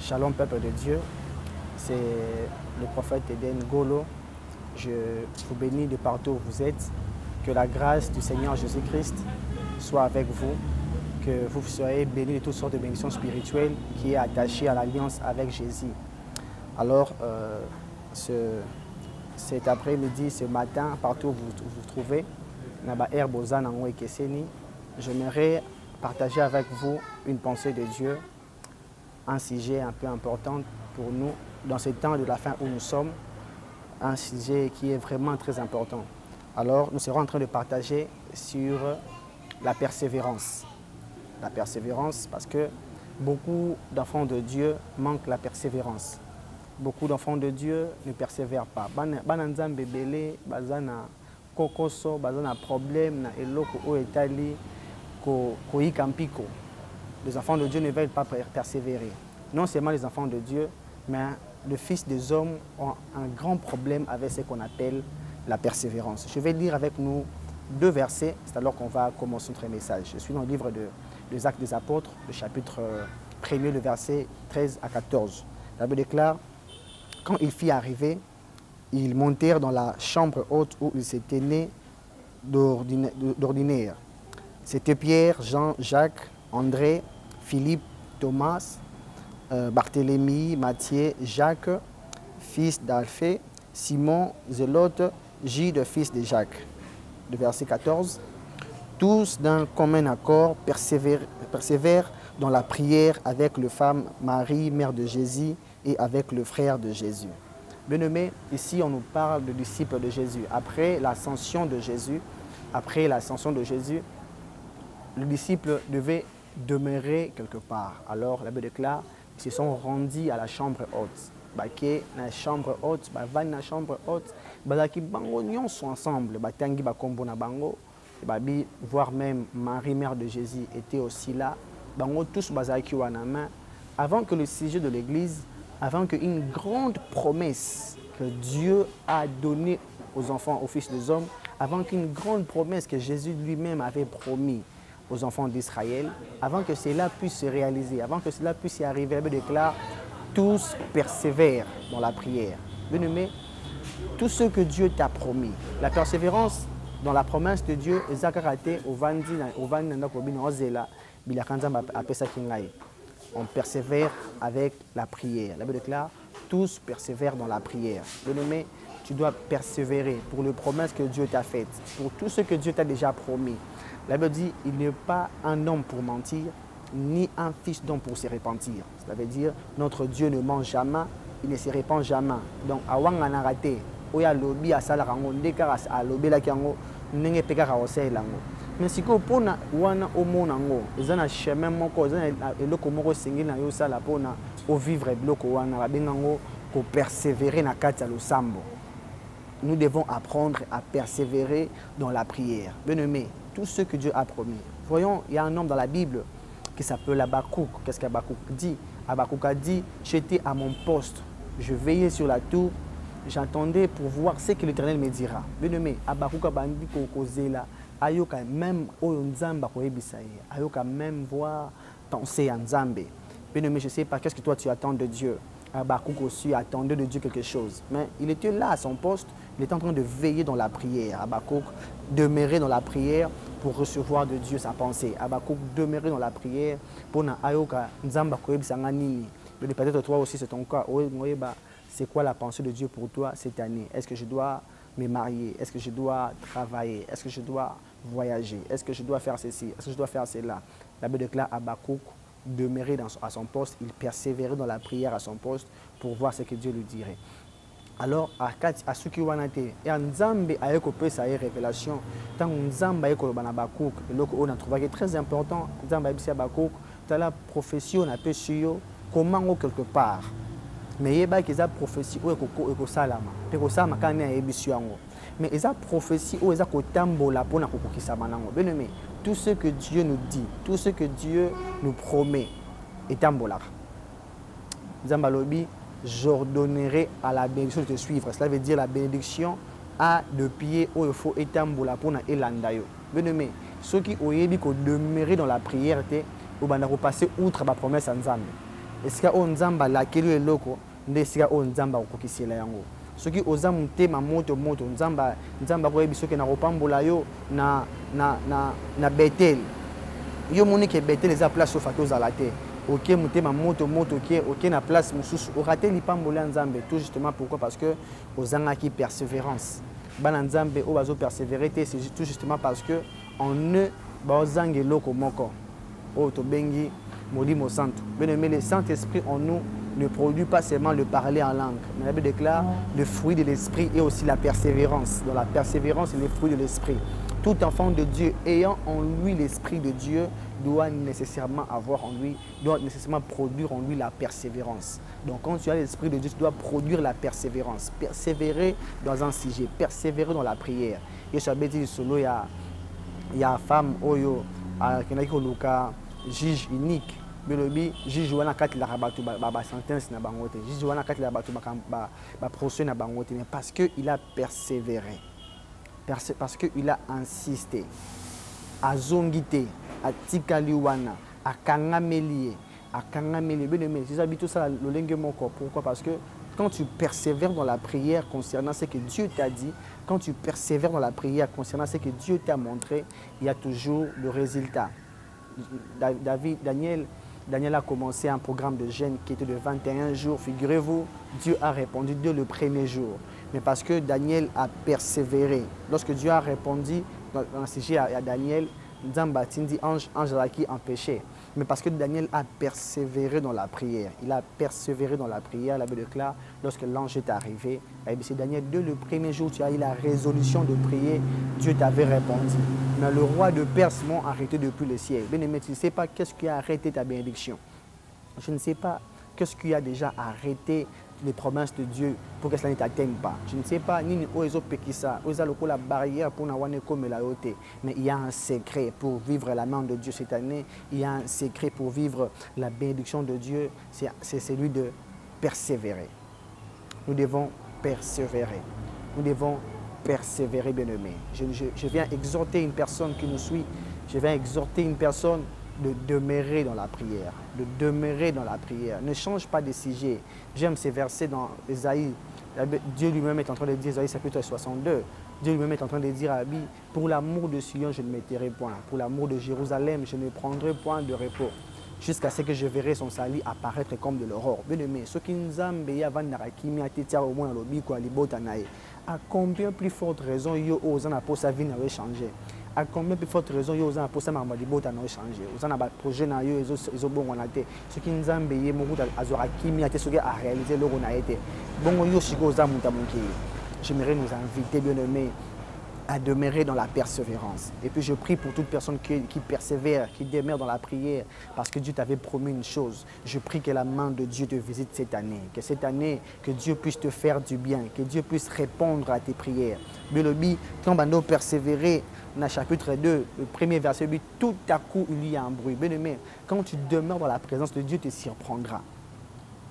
Shalom peuple de Dieu, c'est le prophète Eden Golo. Je vous bénis de partout où vous êtes. Que la grâce du Seigneur Jésus-Christ soit avec vous. Que vous soyez bénis de toutes sortes de bénédictions spirituelles qui est attachée à l'alliance avec Jésus. Alors, cet après-midi, ce matin, partout où vous vous trouvez, j'aimerais partager avec vous une pensée de Dieu, un sujet un peu important pour nous dans ce temps de la fin où nous sommes, un sujet qui est vraiment très important. Alors, nous serons en train de partager sur la persévérance. La persévérance parce que beaucoup d'enfants de Dieu manquent la persévérance. Beaucoup d'enfants de Dieu ne persévèrent pas. Bananzambe belé, bazana kokoso, bazana problème na eloko o etali ko ikampiko. Les enfants de Dieu ne veulent pas persévérer. Non seulement les enfants de Dieu, mais le Fils des hommes ont un grand problème avec ce qu'on appelle la persévérance. Je vais lire avec nous 2 versets, c'est alors qu'on va commencer notre message. Je suis dans le livre des Actes des Apôtres, le chapitre 1er, le verset 13 à 14. La Bible déclare, quand il fit arriver, ils montèrent dans la chambre haute où ils s'étaient nés d'ordinaire. C'était Pierre, Jean, Jacques, André, Philippe, Thomas, Barthélemy, Matthieu, Jacques, fils d'Alphée, Simon, Zélote, Gide, fils de Jacques. Le verset 14. Tous d'un commun accord persévèrent dans la prière avec la femme Marie, mère de Jésus, et avec le frère de Jésus. Bien-aimés, ici on nous parle de disciples de Jésus. Après l'ascension de Jésus, le disciple devait demeurer quelque part. Alors la Bible déclare, ils se sont rendus à la chambre haute. Baké na chambre haute, van na chambre haute, bazaki bango nyonso ensemble, batangi bakombo na bango, babi voire même Marie mère de Jésus était aussi là. Bango tous bazaki wana main avant que le sujet de l'église, avant qu'une grande promesse que Dieu a donnée aux enfants, aux fils des hommes, avant qu'une grande promesse que Jésus lui-même avait promis aux enfants d'Israël, avant que cela puisse se réaliser, avant que cela puisse y arriver, la Bible déclare, tous persévèrent dans la prière. Bien-aimé, tout ce que Dieu t'a promis, la persévérance dans la promesse de Dieu, on persévère avec la prière. La Bible déclare, tous persévèrent dans la prière. Bien-aimé, tu dois persévérer pour les promesses que Dieu t'a faites, pour tout ce que Dieu t'a déjà promis. La Bible dit, il n'est pas un homme pour mentir, ni un fils d'homme pour se repentir. Ça veut dire, notre Dieu ne ment jamais, il ne se répand jamais. Donc, awang anarate, oya lobi asala rango, ndeka alobi la kiango, nenge peka kaosei lango. Mais si ko pona wana omona ngo, ezana chemin moko, ezana eloko moko sengi na yo sala pona o vivre bloko wana, babengango ko persévérer na kati ya losambo. Nous devons apprendre à persévérer dans la prière. Bien-aimé, tout ce que Dieu a promis. Voyons, il y a un homme dans la Bible qui s'appelle Habakkuk. Qu'est-ce qu'Habakkuk dit? Habakkuk a dit, j'étais à mon poste, je veillais sur la tour, j'attendais pour voir ce que l'Éternel me dira. Bien-aimé, Habakkuk a bandi kokozela, ayoka même oyonzamba koyebisaye, ayoka même voir penser à Nzambe. Bien-aimé, je ne sais pas qu'est-ce que toi tu attends de Dieu. Habakkuk aussi attendait de Dieu quelque chose. Mais il était là à son poste, il était en train de veiller dans la prière. Habakkuk demeurait dans la prière pour recevoir de Dieu sa pensée. Habakkuk demeurait dans la prière pour na ayoka nzamba koyebisa nini. Peut-être toi aussi c'est ton cas. C'est quoi la pensée de Dieu pour toi cette année? Est-ce que je dois me marier? Est-ce que je dois travailler? Est-ce que je dois voyager? Est-ce que je dois faire ceci? Est-ce que je dois faire cela? La Bible déclare Habakkuk demeurer à son poste, il persévérait dans la prière à son poste pour voir ce que Dieu lui dirait. Alors, à ceux qui ont été, et Nzambe a eu sa révélation, tant Nzambe a eu Habakkuk, on a trouvé très important, Nzambe a eu Habakkuk, dans la prophétie, on a pu sur comment quelque part. Mais il y a des prophéties où il y a salama, il y a salama quand il y a émission. Mais il y a prophétie où il y a tambola pour na kokisa manango. Bien aimé, tout ce que Dieu nous dit, tout ce que Dieu nous promet est tambola. Zambalobi, j'ordonnerai à la bénédiction de te suivre. Cela veut dire la bénédiction a le pied où il faut étambola pour na elandayo. Bien aimé, ceux qui ont demeurer dans la prière, ils vont passer outre la promesse à Nzambe. esika oyo nzambe alakeli yo eloko nde esika oyo nzambe akokokisela yango. Soki oza motema moto nzambe akoyebi soki nakopambola yo na Betel. Yo moni ke Betel eza place oyo faki ozala te. Ok motema moto ok na place mosusu orate lipambola nzambe. Tout justement pourquoi? Parce que ozangaki persévérance. Bana nzambe oyo bazo persévérer te, c'est tout justement parce que en eux bazanga eloko moko oyo tobengi Molimo Santo. Bien-aimé, le Saint-Esprit en nous ne produit pas seulement le parler en langue. Mais la Bible déclare le fruit de l'Esprit et aussi la persévérance. Dans la persévérance, c'est le fruit de l'Esprit. Tout enfant de Dieu ayant en lui l'Esprit de Dieu doit nécessairement avoir en lui, doit nécessairement produire en lui la persévérance. Donc quand tu as l'Esprit de Dieu, tu dois produire la persévérance. Persévérer dans un sujet, persévérer dans la prière. Et je suis dit solo, il y a femme, oyo, qui a juge unique. Belobi juge wana kati la rabatu ba sentence na bangote juge wana kati la batu ba procès na bangote, mais parce que il a persévéré, parce que il a insisté, azongité, atikali wana, akangameli. Bien aimé, c'est ça tout ça lolenge moko. Pourquoi? Parce que quand tu persévères dans la prière concernant ce que Dieu t'a dit, quand tu persévères dans la prière concernant ce que Dieu t'a montré, il y a toujours le résultat. Daniel a commencé un programme de jeûne qui était de 21 jours. Figurez-vous, Dieu a répondu dès le premier jour. Mais parce que Daniel a persévéré. Lorsque Dieu a répondu dans le sujet à Daniel, Nzamba Tindi, ange qui empêchait. Mais parce que Daniel a persévéré dans la prière. Il a persévéré dans la prière. La Bible déclare, lorsque l'ange est arrivé, c'est Daniel, dès le premier jour, tu as eu la résolution de prier, Dieu t'avait répondu. Mais le roi de Perse m'a arrêté depuis le ciel. Bien aimé, tu ne sais pas qu'est-ce qui a arrêté ta bénédiction. Je ne sais pas qu'est-ce qui a déjà arrêté les promesses de Dieu pour que cela ne t'atteigne pas. Je ne sais pas ni la barrière pour mais il y a un secret pour vivre la main de Dieu cette année. Il y a un secret pour vivre la bénédiction de Dieu. C'est celui de persévérer. Nous devons persévérer. Nous devons persévérer, bien-aimés. Je viens exhorter une personne qui nous suit. Je viens exhorter une personne de demeurer dans la prière, de demeurer dans la prière. Ne change pas de sujet. J'aime ces versets dans Ésaïe. Dieu lui-même est en train de dire, Ésaïe chapitre 62, Dieu lui-même est en train de dire à Abi, pour l'amour de Sion, je ne m'étairai point. Pour l'amour de Jérusalem, je ne prendrai point de repos. Jusqu'à ce que je verrai son salut apparaître comme de l'aurore. Bien-aimé, ce qui nous a envoyé avant Narakimi, à combien plus forte raison yo osant pour sa vie n'a changé? À combien plus forte raison yo osant pour sa maman n'a changé? Osant a projet na yo ils ont bon on a été. Ce qui nous a envoyé mon route azora kimi a été ce qui a réalisé le on a été. Bon yo chigo osant mutamunki. J'aimerais nous inviter, bien-aimés, à demeurer dans la persévérance. Et puis je prie pour toute personne qui persévère, qui demeure dans la prière, parce que Dieu t'avait promis une chose. Je prie que la main de Dieu te visite cette année. Que cette année, que Dieu puisse te faire du bien, que Dieu puisse répondre à tes prières. Belobi, quand on persévérer, dans le chapitre 2, le premier verset, tout à coup il y a un bruit. Bien-aimé, quand tu demeures dans la présence de Dieu, te surprendra.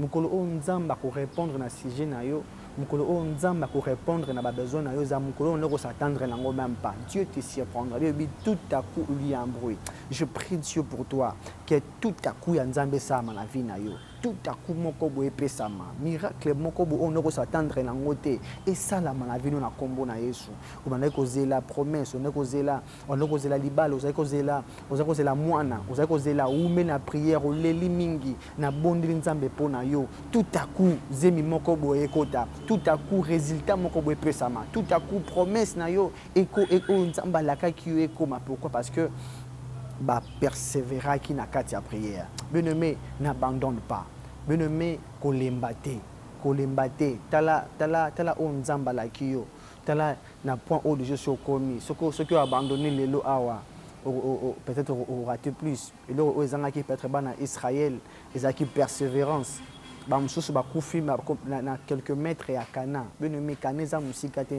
Mukolo o nzamba ko répondre na sujet na yo. Mukolo o nzamba ko répondre na ba besoin na yo za mukolo on ne s'attendre nango même pas. Dieu te surprendra. Tout à coup il y a un bruit. Je prie Dieu pour toi que tout à coup ya nzambe sama na vie na yo. Tout à coup moko bo epesama. Miracle moko bo on ne s'attendre nango te. Et ça la na vie na kombo na Yesu. O bana ko zela promesse, on ko zela libalo, on ko zela mwana, on ko zela ume na prière o leli mingi na bondeli nzambe pona yo. Tout à coup zemi moko bo ekota. Tout à coup résultat moko bo epesama. Tout à coup promesse na yo eko nzamba la ka ki yo ekoma. Pourquoi? Parce que ba persévérer qui na katia prière. Bien-aimé, n'abandonne pas. Bien-aimé, kolembate. Tala on nzamba la kiyo. Tala na point haut de Dieu sur commis. Ce qui a abandonné les lois awa. Peut-être au raté plus. Et là aux gens qui peut-être ban Israël, les qui persévérance. Ba msusu ba kufi na quelques mètres et à Cana. Bien-aimé, kaneza musikate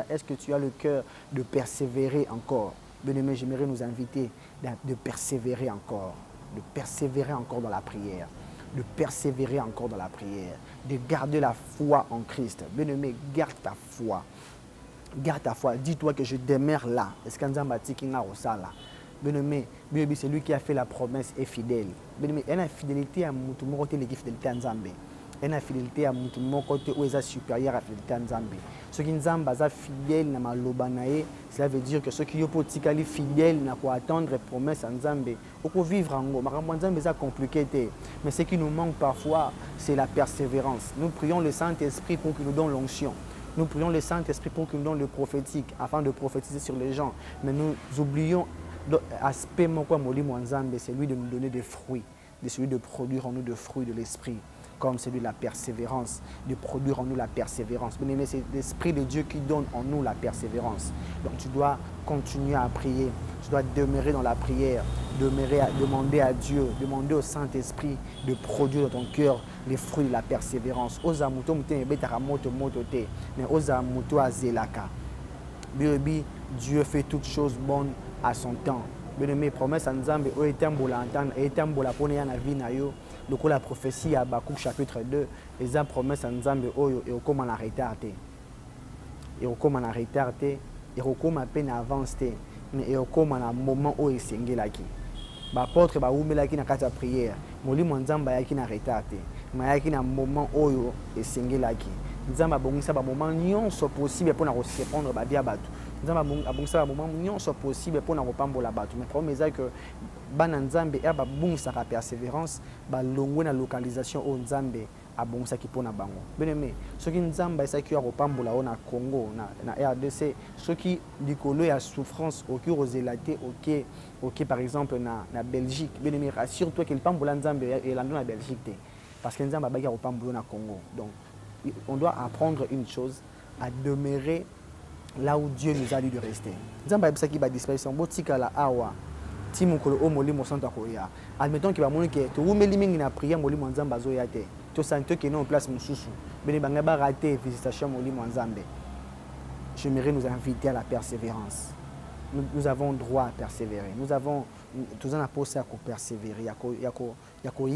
est-ce que tu as le cœur de persévérer encore? Bien-aimé, j'aimerais nous inviter de persévérer encore dans la prière, de persévérer encore dans la prière, de garder la foi en Christ. Bien-aimé, garde ta foi. Dis-toi que je demeure là. Est-ce que Nzamba Tikinga Osala? Bien-aimé, c'est lui qui a fait la promesse et fidèle. Bien-aimé, il y a une fidélité à mon côté, il y a fidélité à Nzambe. Il y a une fidélité à mon côté où il est supérieur à la fidélité à Nzambe. Ceux qui Nzambe sont fidèles à Malobanae, cela veut dire que ceux qui sont fidèles n'a pas attendre la promesse à Nzambe. On peut vivre en haut. Nzambe c'est compliqué. Mais ce qui nous manque parfois, c'est la persévérance. Nous prions le Saint-Esprit pour qu'il nous donne l'onction. Nous prions le Saint-Esprit pour qu'il nous donne le prophétique, afin de prophétiser sur les gens. Mais nous oublions l'aspect c'est lui de nous donner des fruits, de celui de produire en nous des fruits de l'esprit, comme celui de la persévérance, de produire en nous la persévérance. Bien aimé, c'est l'Esprit de Dieu qui donne en nous la persévérance. Donc tu dois continuer à prier, tu dois demeurer dans la prière, demander à Dieu, demander au Saint-Esprit de produire dans ton cœur les fruits de la persévérance. Oza muto mute betara moto moto te, mais oza muto azelaka. Dieu fait toutes choses bonnes à son temps. Bien-aimé, promesse à Nzambe, o etambola entendre, etambola pone ya na vie na yo. Donc la prophétie à Habakkuk chapitre 2, les promesse à Nzambe oyo et comme en retardé. Et comme en retardé, et comme à peine avancé, mais et comme en moment où il s'engelaki. L'apôtre ba umelaki na kata prière, molimo Nzamba yaki na retardé, mais yaki na moment oyo il s'engelaki. Nzamba bongisa ba moment nyonso possible pour na répondre ba via batu. Nzamba abongisa ba moment nyonso possible pour na repambola batu. Mais problème est que bana Nzambe ba bongisa ka persévérance ba longwe na localisation au Nzambe abongisa ki pona bango. Bien aimé, ceux qui Nzamba esa ki repambola na Congo na RDC, ceux qui likolo ya souffrance au cœur aux élatés OK par exemple na Belgique. Bien aimé, rassure-toi que le pambola Nzambe et la na Belgique parce que Nzamba ba ki repambola na Congo. Donc on doit apprendre une chose, à demeurer là où Dieu nous a dit de rester. Nzamba yebisa ki ba disparition botika la awa ti mokolo o molimo santa koya. Admettons que ba moni ke to umeli mingi na prière molimo Nzamba zo ya te. To santo ke non place mususu. Bene banga ba rater visitation molimo Nzambe. J'aimerais nous inviter à la persévérance. Nous avons droit à persévérer. Nous avons tous un apôtre à persévérer. Yako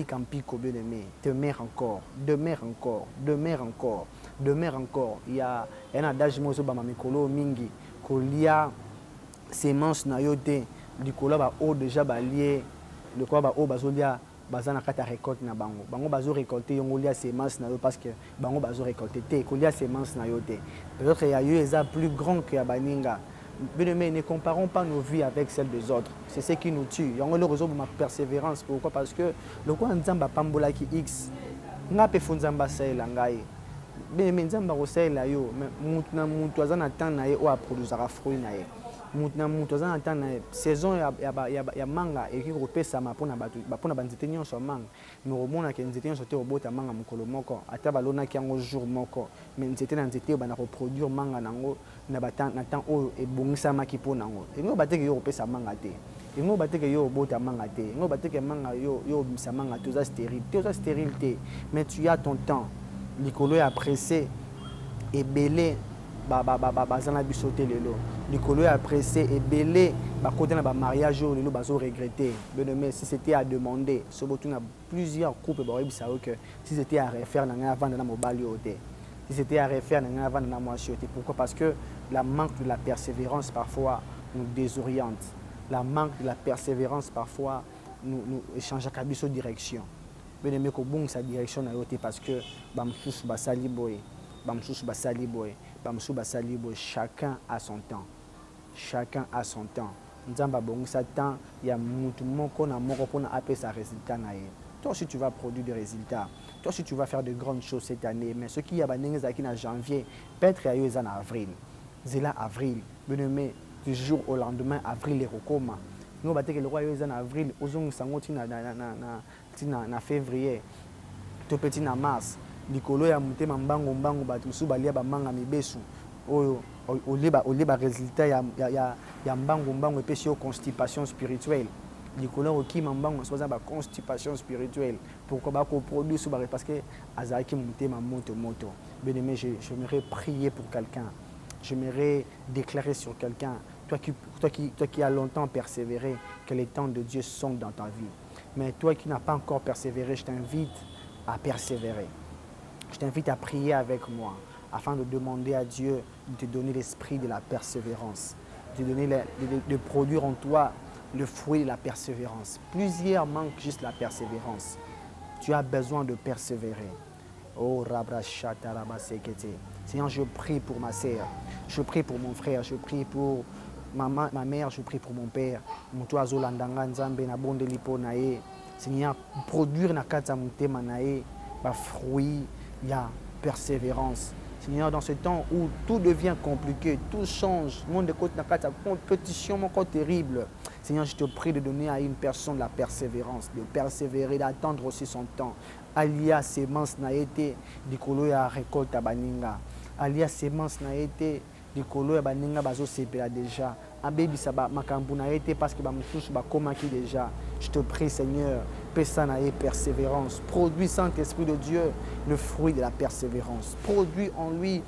kampiko bien aimé. Demeure encore, demeure encore, demeure encore, demeure encore. Il y a un adage mozo ba mamikolo mingi kolia semence na yote likolo ba o déjà ba lié le quoi ba o bazolia bazana kata récolte na bango. Bango bazo récolter yongo lia semence na yo parce que bango bazo récolter te kolia semence na yote. Peut-être ya yo eza plus grand que ya baninga. Bien-aimés, ne comparons pas nos vies avec celles des autres. C'est ce qui nous tue. Il y a le réseau de ma persévérance. Pourquoi? Parce que le quoi Nzamba pambola ki X, n'a pas fait Nzamba say langai. Bien-aimés, Nzamba rosay la yo, mais moutna moutouazan attend na ye ou a produire un fruit na ye. Moutna moutouazan attend na saison ya manga et qui repère ça ma pona batu, pona banzete nyonso manga. Mais au monde que nzete nyonso te obota manga mukolo moko, ata balona ki yango jour moko, mais nzete na nzete bana reproduire manga nango. Na temps oyo ebongisama ki pona ngo ngo bateke yo opesa manga te ngo bateke yo obota manga te ngo bateke manga yo bisa manga to za stérile te mais tu as ton temps likolo ya pressé ebele bazana biso te lelo likolo ya pressé ebele bakota na ba mariage lelo bazo regretter bien-aimé si c'était à demander sobotu na plusieurs couples ba bisa que si c'était à refaire na avant na mobali ote. Si c'était à refaire, pourquoi? Parce que la manque de la persévérance parfois nous désoriente. La manque de la persévérance parfois nous change à de direction. Bien aimé que bon sa direction parce que chacun a son temps. Chacun a son temps. Nzamba bon sa temps, il y a mutu moko na moko pona appeler sa résultat na ye. Toi aussi tu vas produire des résultats. Toi aussi tu vas faire de grandes choses cette année. Mais ce qui y a en janvier, peut-être en avril. C'est là avril. Bien aimé, du jour au lendemain, avril est recoma. Nous battons que le roi en avril, aux ongles sangotis na février, tout petit na mars. Likolo ya mute mambango mbango batusu balia ba manga mibesu. Oyo oliba résultat ya mbango mbango et puis constipation spirituelle. Nicolas Oki Mambango soit une constipation spirituelle. Pourquoi pas qu'on produit parce que Azaki monte ma moto. Bien aimé, j'aimerais prier pour quelqu'un. J'aimerais déclarer sur quelqu'un. Toi qui as longtemps persévéré, que les temps de Dieu sont dans ta vie. Mais toi qui n'as pas encore persévéré, je t'invite à persévérer. Je t'invite à prier avec moi afin de demander à Dieu de te donner l'esprit de la persévérance, de produire en toi le fruit de la persévérance. Plusieurs manquent juste la persévérance. Tu as besoin de persévérer. Oh, Rabrashata Rabasekete. Seigneur, je prie pour ma sœur, je prie pour mon frère, je prie pour ma mère, je prie pour mon père. Mutuazo landanga nzambe na bonde lipo na ye. Seigneur, produire na kata mutema na ye ba fruit ya persévérance. Seigneur, dans ce temps où tout devient compliqué, tout change, monde de côté na kata compétition mon côté terrible. Seigneur, je te prie de donner à une personne la persévérance, de persévérer, d'attendre aussi son temps. Alia semence na été dikolo ya récolte baninga. Alia semence na été dikolo ya baninga bazo sepela déjà. Abebisa ba makambu na été parce que ba mutusu ba komaki déjà. Je te prie Seigneur, pesa na ye persévérance. Produis Saint-Esprit de Dieu le fruit de la persévérance. Produis en lui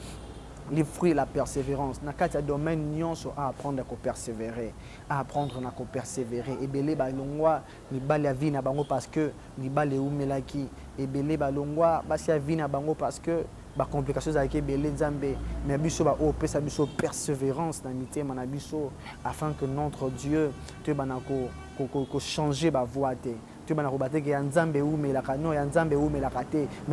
les fruits de la persévérance. Nakata domaine nyonso à apprendre à persévérer, à apprendre à persévérer. Et belé balongwa ni bale vie na bango parce que ni bale umelaki. Et belé balongwa basi vie na bango parce que ba complications avec belé nzambe. Mais biso ba o pesa biso persévérance na mitema na biso afin que notre Dieu te banako ko changer ba voix te. Mais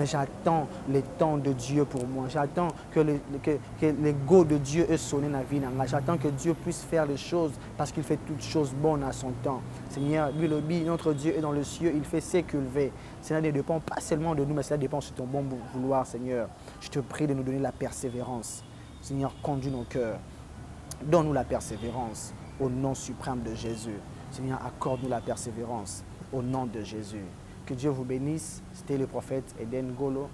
j'attends le temps de Dieu pour moi. J'attends que le go de Dieu ait sonné dans la vie. J'attends que Dieu puisse faire les choses parce qu'il fait toutes choses bonnes à son temps. Seigneur, lui, notre Dieu est dans le ciel, il fait ce qu'il veut. Cela ne dépend pas seulement de nous, mais cela dépend de ton bon vouloir, Seigneur. Je te prie de nous donner la persévérance. Seigneur, conduis nos cœurs. Donne-nous la persévérance au nom suprême de Jésus. Seigneur, accorde-nous la persévérance. Au nom de Jésus. Que Dieu vous bénisse. C'était le prophète Eden Golo.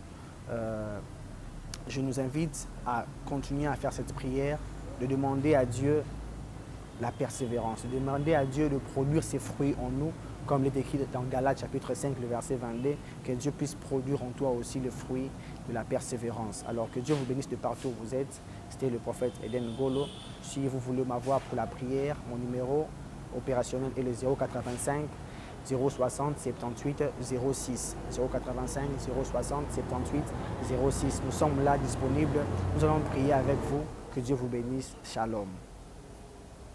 Je nous invite à continuer à faire cette prière, de demander à Dieu la persévérance, de demander à Dieu de produire ses fruits en nous, comme il est écrit dans Galates chapitre 5, le verset 22, que Dieu puisse produire en toi aussi le fruit de la persévérance. Alors que Dieu vous bénisse de partout où vous êtes. C'était le prophète Eden Golo. Si vous voulez m'avoir pour la prière, mon numéro opérationnel est le 085 060 78 06 085 060 78 06. Nous sommes là disponibles. Nous allons prier avec vous. Que Dieu vous bénisse. Shalom.